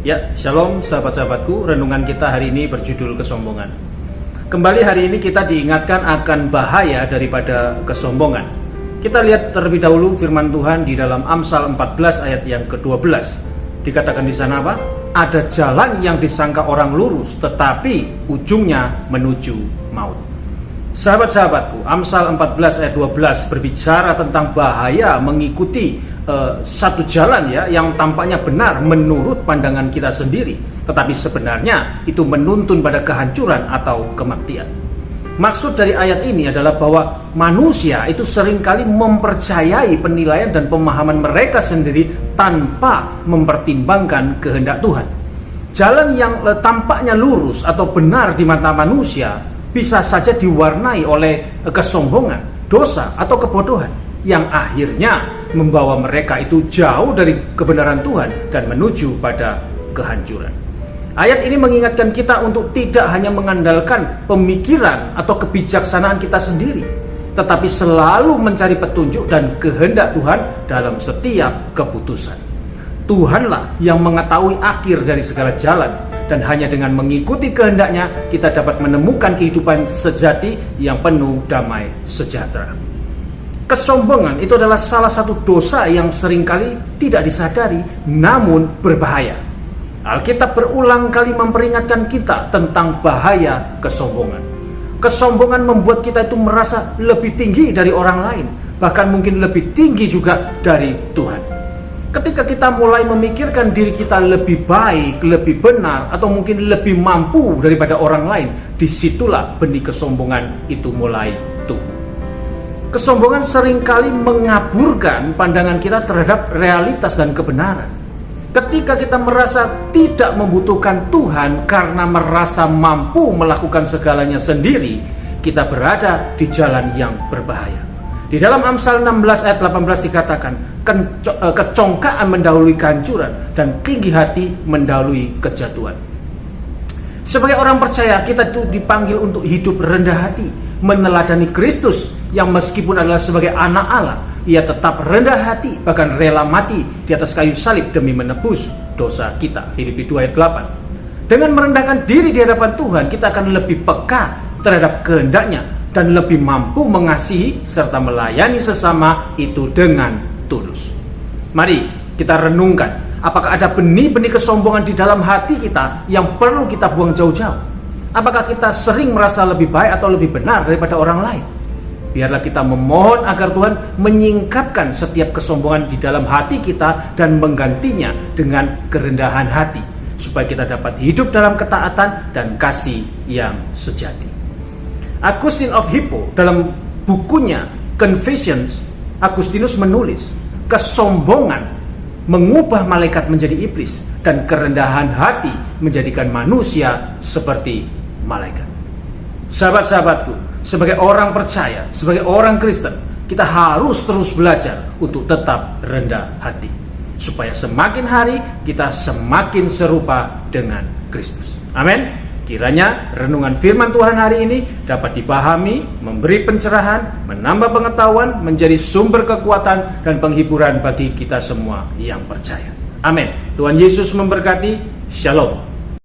Ya, shalom sahabat-sahabatku. Renungan kita hari ini berjudul kesombongan. Kembali hari ini kita diingatkan akan bahaya daripada kesombongan. Kita lihat terlebih dahulu firman Tuhan di dalam Amsal 14 ayat yang ke-12. Dikatakan di sana apa? Ada jalan yang disangka orang lurus, tetapi ujungnya menuju maut. Sahabat-sahabatku, Amsal 14 ayat 12 berbicara tentang bahaya mengikuti satu jalan yang tampaknya benar menurut pandangan kita sendiri, tetapi sebenarnya itu menuntun pada kehancuran atau kematian. Maksud dari ayat ini adalah bahwa manusia itu seringkali mempercayai penilaian dan pemahaman mereka sendiri tanpa mempertimbangkan kehendak Tuhan. Jalan yang tampaknya lurus atau benar di mata manusia bisa saja diwarnai oleh kesombongan, dosa atau kebodohan yang akhirnya membawa mereka itu jauh dari kebenaran Tuhan dan menuju pada kehancuran. Ayat ini mengingatkan kita untuk tidak hanya mengandalkan pemikiran atau kebijaksanaan kita sendiri, tetapi selalu mencari petunjuk dan kehendak Tuhan dalam setiap keputusan. Tuhanlah yang mengetahui akhir dari segala jalan, dan hanya dengan mengikuti kehendaknya kita dapat menemukan kehidupan sejati yang penuh damai sejahtera. Kesombongan itu adalah salah satu dosa yang seringkali tidak disadari namun berbahaya. Alkitab berulang kali memperingatkan kita tentang bahaya kesombongan. Kesombongan membuat kita itu merasa lebih tinggi dari orang lain, bahkan mungkin lebih tinggi juga dari Tuhan. Ketika kita mulai memikirkan diri kita lebih baik, lebih benar, atau mungkin lebih mampu daripada orang lain, disitulah benih kesombongan itu mulai tumbuh. Kesombongan seringkali mengaburkan pandangan kita terhadap realitas dan kebenaran. Ketika kita merasa tidak membutuhkan Tuhan karena merasa mampu melakukan segalanya sendiri, kita berada di jalan yang berbahaya. Di dalam Amsal 16 ayat 18 dikatakan, kecongkaan mendahului kehancuran dan tinggi hati mendahului kejatuhan. Sebagai orang percaya, kita itu dipanggil untuk hidup rendah hati, meneladani Kristus yang meskipun adalah sebagai anak Allah, ia tetap rendah hati, bahkan rela mati di atas kayu salib demi menebus dosa kita. Filipi 2 ayat 8. Dengan merendahkan diri di hadapan Tuhan, kita akan lebih peka terhadap kehendaknya dan lebih mampu mengasihi serta melayani sesama itu dengan tulus. Mari kita renungkan, apakah ada benih-benih kesombongan di dalam hati kita yang perlu kita buang jauh-jauh? Apakah kita sering merasa lebih baik atau lebih benar daripada orang lain? Biarlah kita memohon agar Tuhan menyingkapkan setiap kesombongan di dalam hati kita dan menggantinya dengan kerendahan hati, supaya kita dapat hidup dalam ketaatan dan kasih yang sejati. Augustine of Hippo dalam bukunya Confessions, Agustinus menulis, kesombongan mengubah malaikat menjadi iblis dan kerendahan hati menjadikan manusia seperti malaikat. Sahabat-sahabatku, sebagai orang percaya, sebagai orang Kristen, kita harus terus belajar untuk tetap rendah hati, supaya semakin hari kita semakin serupa dengan Kristus. Amin. Kiranya renungan firman Tuhan hari ini dapat dipahami, memberi pencerahan, menambah pengetahuan, menjadi sumber kekuatan dan penghiburan bagi kita semua yang percaya. Amin. Tuhan Yesus memberkati. Shalom.